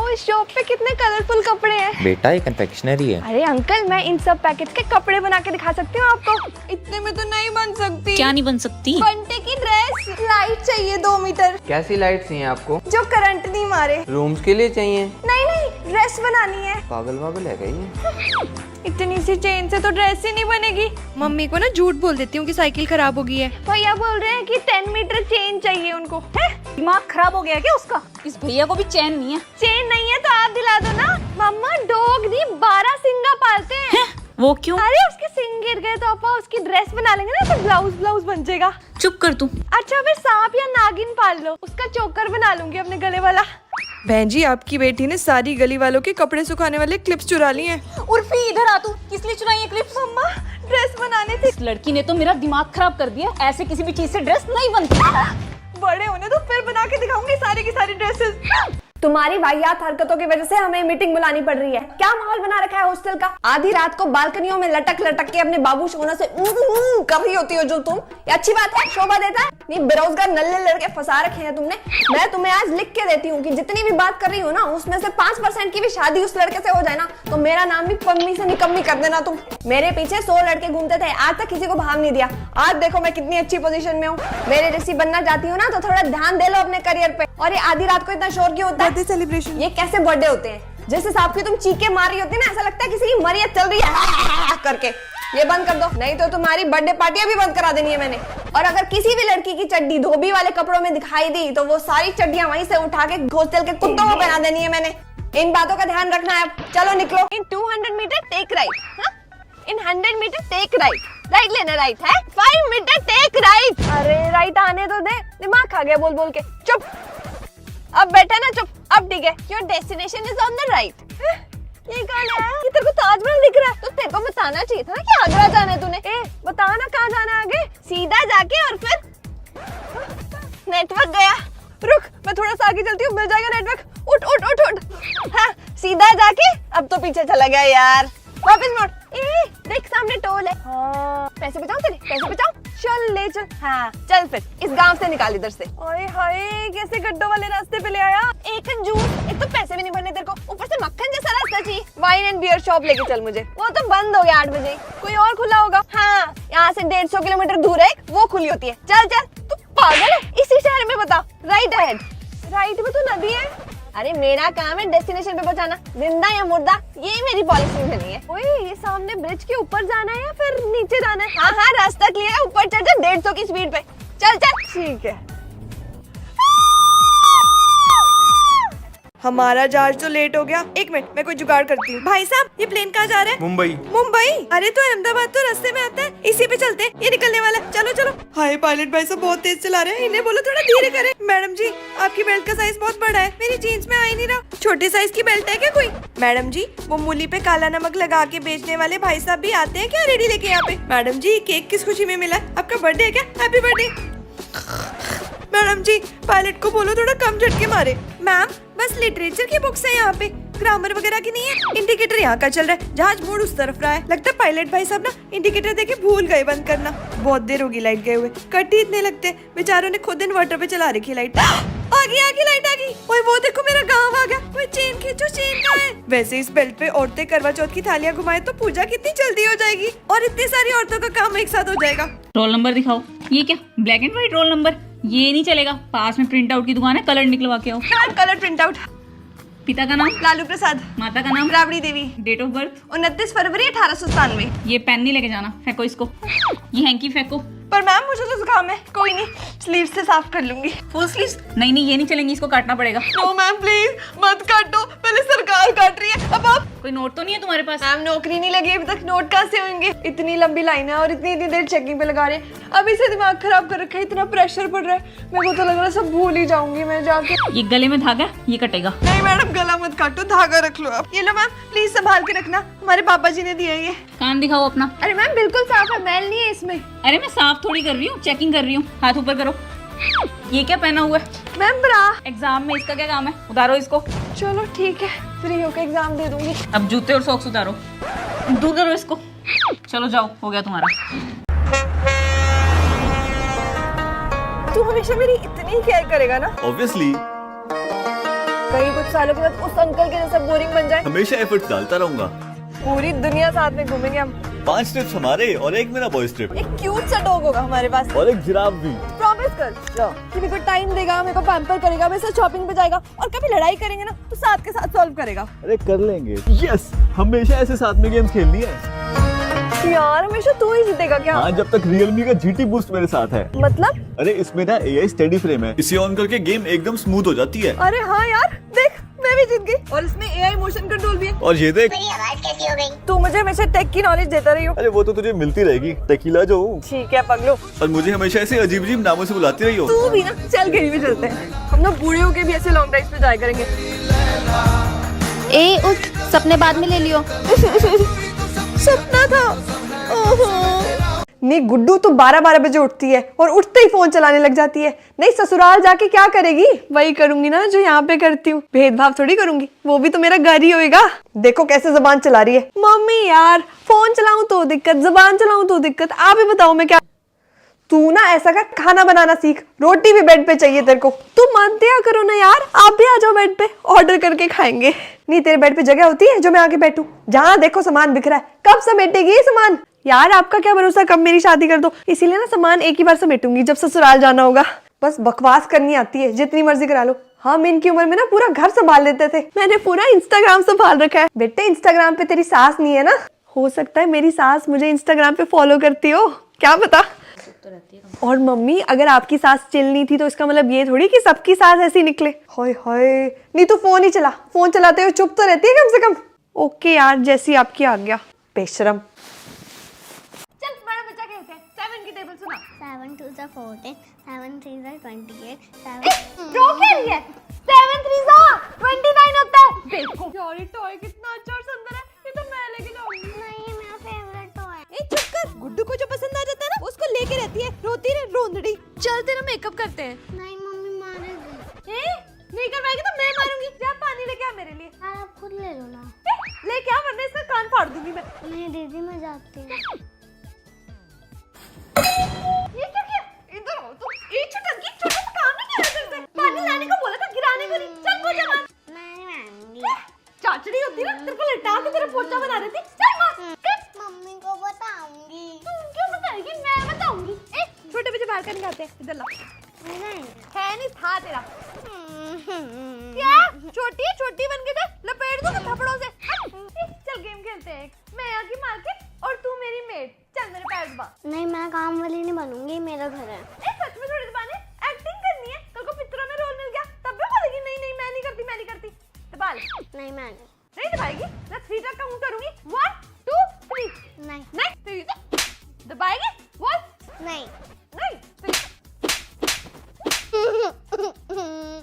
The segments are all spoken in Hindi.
इस शॉप पे कितने कलरफुल कपड़े हैं। बेटा ये कन्फेक्शनरी है। अरे अंकल, मैं इन सब पैकेट के कपड़े बना के दिखा सकती हूँ आपको। इतने में तो नहीं बन सकती। क्या नहीं बन सकती? बंटे की ड्रेस, लाइट चाहिए 2 मीटर, कैसी लाइट चाहिए आपको? जो करंट नहीं मारे। रूम्स के लिए चाहिए? नहीं नहीं, ड्रेस बनानी है। पागल वागल है क्या ये? इतनी सी चेन से तो ड्रेस ही नहीं बनेगी। मम्मी को ना झूठ बोल देती हूँ कि साइकिल खराब हो गई है। भैया बोल रहे हैं कि 10 मीटर चेन चाहिए उनको। है? दिमाग खराब हो गया क्या उसका? इस भैया को भी चैन नहीं है। चेन नहीं है तो आप दिला दो ना। मम्मा डॉग नहीं 12 सिंगा पालते हैं। वो क्यों? अरे उसके सिंग गिर गए तो पापा उसकी ड्रेस बना लेंगे ना, तो ब्लाउज बन जाएगा। चुप कर तू। अच्छा फिर सांप या नागिन पाल लो, उसका चोकर बना लूंगी अपने गले वाला। बहन जी, आपकी बेटी ने सारी गली वालों के कपड़े सुखाने वाले क्लिप्स चुरा लिए हैं। उर्फी इधर आ तू। किस लिए चुराई है क्लिप्स? मम्मा ड्रेस बनाने थे। इस लड़की ने तो मेरा दिमाग खराब कर दिया। ऐसे किसी भी चीज से ड्रेस नहीं बनती। बड़े होने तो फिर बना के दिखाऊंगी सारी की सारी ड्रेसेस। तुम्हारी वाहियात हरकतों की वजह से हमें मीटिंग बुलानी पड़ रही है। क्या माहौल बना रखा है हॉस्टल का। आधी रात को बालकनियों में लटक लटक के अपने बाबू सोना से कर रही होती हो जो तुम। ये अच्छी बात है? शोभा देता है? नहीं, बेरोजगार नल्ले लड़के फंसा रखे हैं तुमने। मैं तुम्हें आज लिख के देती हूँ कि जितनी भी बात कर रही हो ना, उसमें से 5% की भी शादी उस लड़के से हो जाए ना, तो मेरा नाम भी पम्मी से निकम्मी कर देना तुम। मेरे पीछे 100 लड़के घूमते थे, आज तक किसी को भाव नहीं दिया। आज देखो मैं कितनी अच्छी पोजीशन में हूँ। मेरे जैसी बनना चाहती हो ना, तो थोड़ा ध्यान दे लो अपने करियर पे। और ये आधी रात को इतना शोर क्यों होता है? सेलिब्रेशन। ये कैसे बर्थडे होते हैं? जिस हिसाब की तुम चीखे मार रही होती है ना, ऐसा लगता है किसी की मरियत चल रही है करके। ये बंद कर दो, नहीं तो तुम्हारी बर्थडे पार्टियां भी बंद करा देनी है मैंने। और अगर किसी भी लड़की की चड्डी धोबी वाले कपड़ों में दिखाई दी, तो वो सारी चड्डियां वहीं से उठा के हॉस्टल के कुत्तों को पहना देनी है मैंने। इन बातों का ध्यान रखना है। चलो निकलो। इन 200 मीटर टेक राइट। इन 100 मीटर टेक राइट। राइट लेना राइट है। 5 मीटर टेक राइट। अरे राइट आने तो दे, दिमाग खा गया बोल बोल के। चुप, अब बैठा ना चुप। अब ठीक है। Your destination is on the right. ये कहाँ है? ये तेरे को ताजमहल दिख रहा है, तो तेरे को बताना चाहिए था ना कि आगरा जाना है तूने। ए बता ना कहाँ जाना है आगे। सीधा जाके और फिर नेटवर्क गया। रुक, मैं थोड़ा सा आगे चलती हूँ, मिल जाएगा नेटवर्क। उठ उठ उठ उठ। हाँ सीधा जाके, अब तो पीछे चला गया यार। वापस मोड़। ए देख सामने टोल है। हाँ पैसे बचाओ तेरे, पैसे बचाओ। चल ले चल। हाँ चल फिर इस गांव से निकाल इधर से। ओए हाय कैसे गड्ढों वाले रास्ते पे ले आया। एक कंजूस, एक तो पैसे भी नहीं भरने तेरे को, ऊपर से मक्खन जैसा रास्ता चाहिए। वाइन एंड बियर शॉप लेके चल मुझे। वो तो बंद हो गया 8 बजे। कोई और खुला होगा? हाँ यहाँ से 150 किलोमीटर दूर है, वो खुली होती है। चल चल, तू पागल है? इसी शहर में बता। Right ahead. राइट में तो नदी है। अरे मेरा काम है डेस्टिनेशन पे पहुंचाना, जिंदा या मुर्दा ये मेरी पॉलिसी में नहीं है। ओए ये सामने ब्रिज के ऊपर जाना है या फिर नीचे जाना है? हाँ हाँ रास्ता क्लियर है, ऊपर चढ़ जा 150 की स्पीड पे। चल चल। ठीक है। हमारा जहाज तो लेट हो गया। 1 मिनट, मैं कोई जुगाड़ करती हूँ। भाई साहब, ये प्लेन कहाँ जा रहा है? मुंबई। मुंबई? अरे तो अहमदाबाद तो रास्ते में आता है, इसी पे चलते हैं। ये निकलने वाला है, चलो चलो। हाय पायलट भाई साहब बहुत तेज चला रहे हैं, इन्हें बोलो थोड़ा धीरे करें। मैडम जी आपकी बेल्ट का साइज बहुत बड़ा है, मेरी जीन्स में आ ही नहीं रहा। छोटे साइज की बेल्ट है क्या कोई? मैडम जी वो मूली पे काला नमक लगा के बेचने वाले भाई साहब भी आते हैं क्या रेडी लेके यहाँ पे? मैडम जी केक किस खुशी में मिला? आपका बर्थडे है क्या? Happy birthday. मैडम जी पायलट को बोलो थोड़ा कम झटके मारे। मैम बस लिटरेचर की बुक्स है यहाँ पे, ग्रामर वगैरह की नहीं है। इंडिकेटर यहाँ का चल रहा है, जहाज मोड़ उस तरफ रहा है। लगता है पायलट भाई साहब ना इंडिकेटर देके भूल गए बंद करना। बहुत देर होगी लाइट गए हुए, कट ही इतने लगते। बेचारों ने खुद इन्वर्टर पे चला रखी लाइट। आ गई लाइट आ गई। ओए वो देखो मेरा गाँव आ गया। कोई चेन खींचो, चेन कहाँ है? वैसे इस बेल्ट पे औरतें करवा चौथ की थालियां घुमाए तो पूजा कितनी जल्दी हो जाएगी और इतनी सारी औरतों का काम एक साथ हो जाएगा। रोल नंबर दिखाओ। ये क्या black and white roll number? ये नहीं चलेगा, पास में प्रिंट आउट की दुकान है, कलर निकलवा के आओ। Colour print out. पिता का नाम? लालू प्रसाद। माता का नाम? Rabri Devi. Date of birth? 29 फरवरी 1897। ये पेन नहीं लेके जाना, फेंको इसको। ये हैंकी फेंको। पर मैम मुझे तो जुकाम है। कोई नहीं, स्लीव से साफ कर लूंगी। Full sleeves? नहीं नहीं ये नहीं चलेंगी, इसको काटना पड़ेगा। नो मैम प्लीज मत काटो, पहले सरकार काट रही है। अब आप कोई नोट तो नहीं है तुम्हारे पास? मैम नौकरी नहीं लगी अभी तक, नोट कहाँ से होंगे? इतनी लंबी लाइन है और इतनी इतनी देर चेकिंग पे लगा रहे हैं। अभी से दिमाग खराब कर रखा है, इतना प्रेशर पड़ रहा है। मेरे को तो लग रहा है सब भूल ही जाऊंगी मैं जाके। ये गले में धागा, ये कटेगा। नहीं मैडम गला मत काटो, धागा रख लो आप। ये लो मैम प्लीज संभाल के रखना, हमारे पापा जी ने दिया ये। कान दिखाओ अपना। अरे मैम बिल्कुल साफ है, मैल नहीं है इसमें। अरे मैं साफ थोड़ी कर रही हूँ, चेकिंग कर रही हूँ। हाथ ऊपर करो। ये क्या पहना हुआ है? मैम ब्रा। एग्जाम में इसका क्या काम है? उतारो इसको। चलो ठीक है, फ्री होकर एग्जाम दे दूंगी। अब जूते और सॉक्स उतारो, दूर करो इसको। चलो जाओ, हो गया तुम्हारा। तू हमेशा मेरी इतनी केयर करेगा ना? ऑब्वियसली। कहीं कुछ सालों के बाद उस अंकल के जैसा बोरिंग बन जाए। हमेशा एफर्ट्स डालता रहूंगा। पूरी दुनिया साथ में घूमेंगे हम। 5 ट्रिप्स हमारे और 1 मेरा बॉयज ट्रिप एक क्यूट सा डॉग होगा हमारे पास और 1 जिराफ भी। प्रॉमिस कर कि मेरे को टाइम देगा, मेरे को पैम्पर करेगा, मेरे साथ शॉपिंग पे जाएगा और कभी लड़ाई करेंगे ना तो साथ के साथ सॉल्व करेगा। अरे कर लेंगे। यस, हमेशा ऐसे साथ में गेम्स खेलनी है। यार हमेशा तू ही जीतेगा क्या? हाँ, जब तक Realme का GT बूस्ट मेरे साथ है। मतलब? अरे इसमें ना AI स्टेडी फ्रेम है, इसे ऑन करके गेम एकदम स्मूथ हो जाती है। अरे हाँ यार, देख मैं भी जीत गई और इसमें AI मोशन कंट्रोल भी है। और ये देख, मेरी आवाज कैसी हो गई? तू मुझे हमेशा टेक की नॉलेज देता रही हो। अरे वो तो तुझे मिलती रहेगी, टेकीला जो हूँ। ठीक है पगलू। और मुझे हमेशा ऐसे अजीब अजीब नामों से बुलाती रही हो। तू भी ना, चल कहीं भी चलते हैं। हम ना बूढ़े होके भी ऐसे लॉन्ग ड्राइव पे जाया करेंगे। ए उठ, सपने बाद में ले लियो। सपना था। नहीं गुड्डू तो 12-12 बजे उठती है और उठते ही फोन चलाने लग जाती है। नहीं ससुराल जाके क्या करेगी? वही करूंगी ना जो यहाँ पे करती हूँ। भेदभाव थोड़ी करूंगी, वो भी तो मेरा घर ही होएगा। देखो कैसे जबान चला रही है। मम्मी यार फोन चलाऊं तो दिक्कत, जबान चलाऊं तो दिक्कत। आप ही बताओ मैं क्या। तू ना ऐसा कर, खाना बनाना सीख, रोटी भी बेड पे चाहिए तेरे को। तू मान दिया करो ना यार, आप भी आ जाओ बेड पे, ऑर्डर करके खाएंगे। नहीं तेरे बेड पे जगह होती है जो मैं आके बैठूं? जहाँ देखो सामान बिखरा है, कब समेटेगी ये सामान? यार आपका क्या भरोसा कब मेरी शादी कर दो, इसीलिए ना सामान एक ही बार समेटूंगी जब ससुराल जाना होगा। बस बकवास करनी आती है, जितनी मर्जी करा लो। हम इनकी उम्र में ना पूरा घर संभाल लेते थे, मैंने पूरा इंस्टाग्राम संभाल रखा है। बेटे इंस्टाग्राम पे तेरी सास नहीं है ना? हो सकता है मेरी सास मुझे इंस्टाग्राम पे फॉलो करती हो, क्या पता। और मम्मी अगर आपकी सास चिल नहीं थी तो इसका मतलब ये थोड़ी कि सबकी सास ऐसी निकले। हाय हाय, नहीं तू फोन ही चला, फोन चलाते हुए चुप तो रहती है कम से कम। ओके यार, जैसी आपकी आ गया। बेशरम। चल बड़ा बच्चा खेलते हैं। 7 की टेबल सुना। 7 2 * 14, 7 3 * 28, 7 जो खेल रही है? 7 3 29 होता है। देखो यार ये टॉय कितना अच्छा और सुंदर है, ये तो मैं लेके जाऊंगी। नहीं, ये मेरा फेवरेट टॉय है। ए चुप कर, गुड्डू को जो पसंद आ जाता है ना उसको लेके रहती है, रोती रहे रोंदड़ी। चल तेरा मेकअप करते हैं। नहीं मम्मी मारेगी। नहीं करवाएगी तो मैं मारूंगी। जा पानी लेके आ मेरे लिए। आप खुद ले लो ना। लेके आ वरना इसका कान फाड़ दूंगी मैं। नहीं दीदी मैं जाती हूँ। ये क्या किया? इधर आओ तुम। ये छोटा सा काम नहीं किया तेरे से। पानी लाने को बोला था, गिराने को नहीं। चल पोछा मार। नहीं मारूंगी। चाचड़ी होती ना, तेरे को लटा के तेरा पोछा बना देती। चल मार। मम्मी को बताऊंगी। तू क्यों बताएगी? मैं बताऊंगी। ए छोटे बच्चे बाहर का निकालते हैं, इधर ला। नहीं है नहीं था तेरा। क्या छोटी छोटी बन के जा, लपेट दूंगा थप्पड़ों से। चल गेम खेलते हैं। मैं आगे मार्केट और तू मेरी मेड। चल मेरे पैर दबा। नहीं मैं काम वाली नहीं बनूंगी, मेरा घर है। ए सच में थोड़ी दबाने, एक्टिंग करनी है। कल को पिक्चरों में रोल मिल गया तब भी बोलेगी नहीं नहीं मैं नहीं करती, मैं नहीं करती। दबा ले। नहीं मैं नहीं दबाएगी? मैं 3 तक काउंट करूंगी। 1 2 3। नहीं नहीं तेरी तो दबाएगी? बोल। नहीं। नहीं तेरी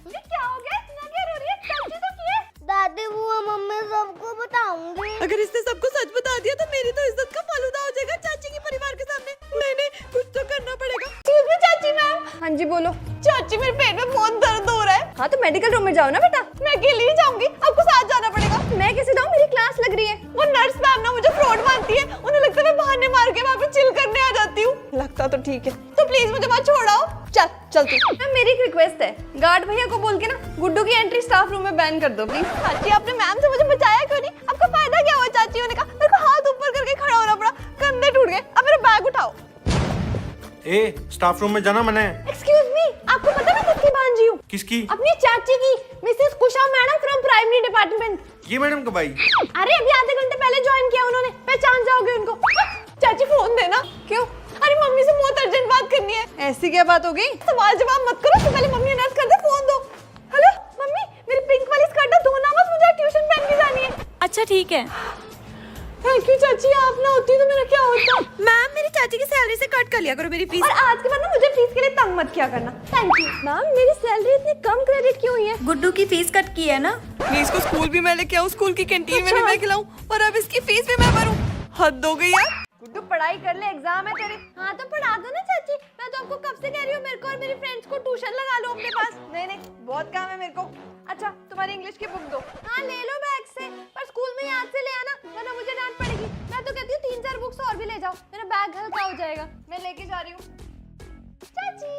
ये क्या हो गया? इतना क्या रो रही है? चाची तो की है। दादी बुआ मम्मी सबको बताऊंगी। अगर इसने सबको सच बता दिया तो मेरी तो इज्जत का फालूदा हो जाएगा चाची के परिवार के सामने। नहीं कुछ तो करना पड़ेगा। एक्सक्यूज मी चाची मैम। हाँ जी बोलो। चाची मेरे पेट में बहुत दर्द हो रहा है। हाँ तो मेडिकल रूम में जाओ ना बेटा। मैं अकेली ही जाऊंगी, आपको साथ जाना पड़ेगा। मैं कैसे जाऊँ? मेरी क्लास लग रही है। वो नर्स मैम ना मुझे फ्रॉड मानती है, उन्हें लगता है मैं बहाने मार के वहाँ पे चिल करने आ जाती हूँ। लगता तो ठीक है, तो प्लीज मुझे वहाँ छोड़ाओ। चल चलती। मैम मेरी एक रिक्वेस्ट है, गार्ड भैया को बोल के ना गुड्डू की एंट्री स्टाफ रूम में बैन कर दो प्लीज। चाची आपने मैम से मुझे बचाया क्यों नहीं? आपका फायदा क्या हुआ? चाची ने कहा मेरे को हाथ ऊपर करके खड़ा होना पड़ा, कंधे टूट गए। अब मेरा बैग उठाओ। ए स्टाफ रूम में जाना मना है। एक्सक्यूज मी, आपको पता मैं किसकी भांजी हूँ? किसकी? अपनी चाची की, Mrs Kusha madam from primary department. ये मैडम कब आई? अरे अभी आधे घंटे पहले ज्वाइन किया उन्होंने, पहचान जाओगे उनको। चाची फोन देना। क्यों? अरे मम्मी से बहुत अर्जेंट बात करनी है। ऐसी क्या बात हो गई? सवाल जवाब मत करो, तो पहले मम्मी अनाउंस कर दे, फोन दो। हेलो मम्मी, मेरी पिंक वाली स्कर्ट धोना मत, मुझे ट्यूशन पहन के जानी है। अच्छा ठीक है। थैंक यू चाची, आप ना होती तो मेरा क्या होता। मैम मेरी चाची की सैलरी से कट कर लिया करो मेरी फीस। और आज के बाद ना मुझे फीस के लिए तंग मत किया करना। Thank you. मैम मेरी सैलरी इतनी कम क्रेडिट क्यों हुई है? गुड्डू की फीस कट की है ना। प्लीज को स्कूल भी मैं लेके आऊँ, स्कूल की कैंटीन में भी मैं खिलाऊं और अब इसकी फीस भी मैं भरूं। हद हो गई यार। गुड्डू पढ़ाई कर ले, एग्जाम है तेरे। हाँ तो पढ़ा दो ना चाची, मैं तो आपको कब से कह रही हूँ मेरे को और मेरी फ्रेंड्स को ट्यूशन लगा लो अपने पास। नहीं बहुत काम है मेरे को। अच्छा तुम्हारी इंग्लिश की बुक दो। हाँ ले लो बैग से, पर स्कूल में याद से ले आना वरना मुझे डांट पड़ेगी। मैं तो कहती हूँ 3-4 बुक्स और भी ले जाओ, मेरा बैग हल्का हो जाएगा। मैं लेके जा रही हूँ। चाची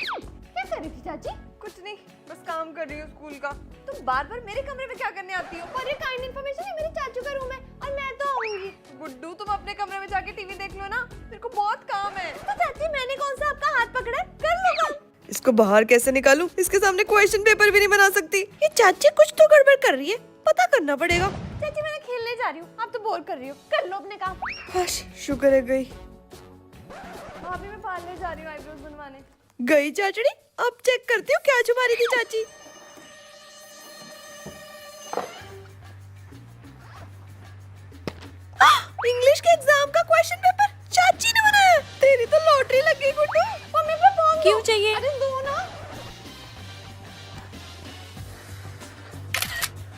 क्या कर रही थी चाची? कुछ नहीं, बस काम कर रही हूँ स्कूल का। तुम बार बार मेरे कमरे में क्या करने आती हो? और ये काइंड इन्फॉर्मेशन है, मेरे चाचू का रूम है और मैं तो आऊंगी। गुड्डू तुम अपने कमरे में जाके टीवी देख लो ना, मेरे को बहुत काम है। तो चाची मैंने कौन सा आपका हाथ पकड़ा है? कर लो काम। इसको बाहर कैसे निकालूं? इसके सामने क्वेश्चन पेपर भी नहीं बना सकती। ये चाची कुछ तो गड़बड़ कर रही है, पता करना पड़ेगा। चाची मैं खेलने जा रही हूँ, आप तो बोर कर रही हो, कर लो अपने काम। हश, शुक्र है गई। अभी मैं पार्लर जा रही हूँ आईब्रोज बनवाने। गई चाचड़ी, अब चेक करती हूँ क्या छुपा रही थी चाची। इंग्लिश के एग्जाम का क्वेश्चन पेपर चाची ने बनाया। तेरी तो लॉटरी लग गई गुड्डू। मम्मी पे फोन क्यों चाहिए? अरे दो ना।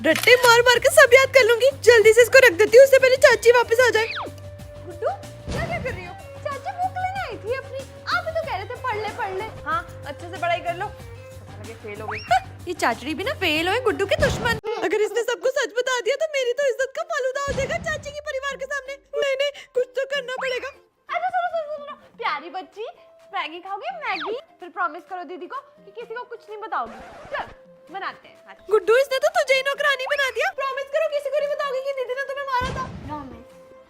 रट्टे मार मार के सब याद कर लूंगी। जल्दी से इसको रख देती हूँ, उससे पहले चाची वापस आ जाए। गुड्डू क्या कर रही हो? चाची बुक लेने आई थी अपनी, आप ही तो कह रहे थे पढ़ ले। हाँ अच्छे से पढ़ाई कर लो। पता लगे फेल हो गई। ये चाचड़ी भी ना फेल हुए गुड्डू के दुश्मन। अगर इसने सबको सच बता दिया तो मेरी तो इज्जत का फालूदा हो जाएगा चाची के परिवार के सामने। नहीं, कुछ तो करना पड़ेगा। अरे सुनो, प्यारी बच्ची, मैगी खाओगी? मैगी? फिर प्रॉमिस करो दीदी को कि किसी को कुछ नहीं बताओगी। चल बनाते हैं आज। गुड्डू, इसने तो तुझे ही नौकरानी बना दिया। प्रॉमिस करो किसी को नहीं बताओगी कि दीदी ने तुम्हें मारा था।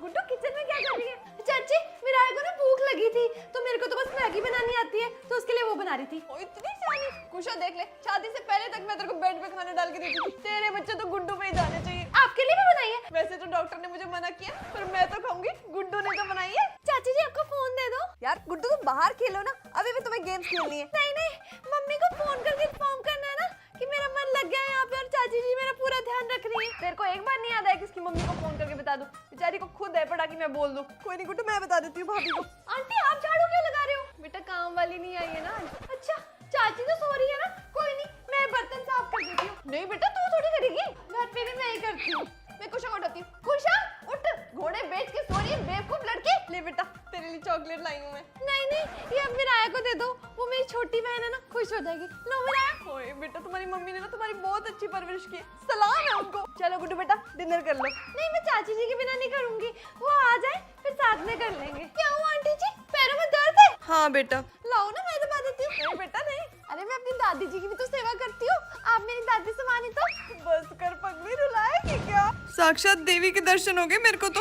गुड्डू किचन में क्या कर रही है? चाची मेरे आए को ना भूख लगी थी तो मेरे को तो बस मैगी बनानी आती है, तो उसके लिए वो बना रही थी। ओ इतनी सियानी। कुशा देख ले, शादी से पहले तक मैं तेरे को बेड पे खाना डाल के देती थी। तेरे बच्चे तो गुड्डू पे ही जाने चाहिए। आपके लिए भी बनाई है? वैसे तो डॉक्टर ने मुझे मना किया, पर मैं तो खाऊंगी, गुड्डू ने तो बनाई है। चाची जी आपका फोन दे दो। यार गुड्डू तुम बाहर खेलो ना, अभी भी तुम्हें गेम्स खेलनी है। नहीं, मम्मी को फोन करके इन्फॉर्म करना है ना कि मेरा मन लग गया है यहाँ पे और चाची जी मेरा पूरा ध्यान रख रही है। तेरे को एक बार नहीं याद है कि इसकी मम्मी को फोन करके बता दूं? बेचारी को खुद है पड़ा कि मैं बोल दूं। कोई नहीं गुड्डू, मैं बता देती हूँ भाभी को। आंटी आप झाड़ू क्यों लगा रहे हो? बेटा काम वाली नहीं आई है ना आज। अच्छा चाची तो सो रही है ना, कोई नहीं मैं बर्तन साफ कर देती हूँ। नहीं बेटा तू थोड़ी करेगी, घर पे भी मैं ही करती हूँ। मैं कुशा को उठाती हूँ। कुशा उठ, घोड़े बेच के सो रही है बेवकूफ लड़की। ले बेटा तेरे लिए चॉकलेट लाई हूँ मैं। नहीं ये अब मिराया को दे दो, वो मेरी छोटी बहन है ना, खुश हो जाएगी। लो मिराया। ओए बेटा तुम्हारी मम्मी ने ना तुम्हारी बहुत अच्छी परवरिश की है, सलाम है उनको। चलो गुड्डू बेटा डिनर कर लो। नहीं मैं चाची जी के बिना नहीं करूंगी, वो आ जाए फिर साथ में कर लेंगे। क्या हुआ आंटी जी, पैरों में दर्द है? हाँ बेटा। लाओ ना मैं दबा देती हूँ। नहीं बेटा नहीं, अरे मैं अपनी दादी जी की भी तो सेवा करती हूँ, आप मेरी दादी से मानी तो। बस कर, पगली रुलाएगी क्या? साक्षात देवी के दर्शन हो गए मेरे को तो।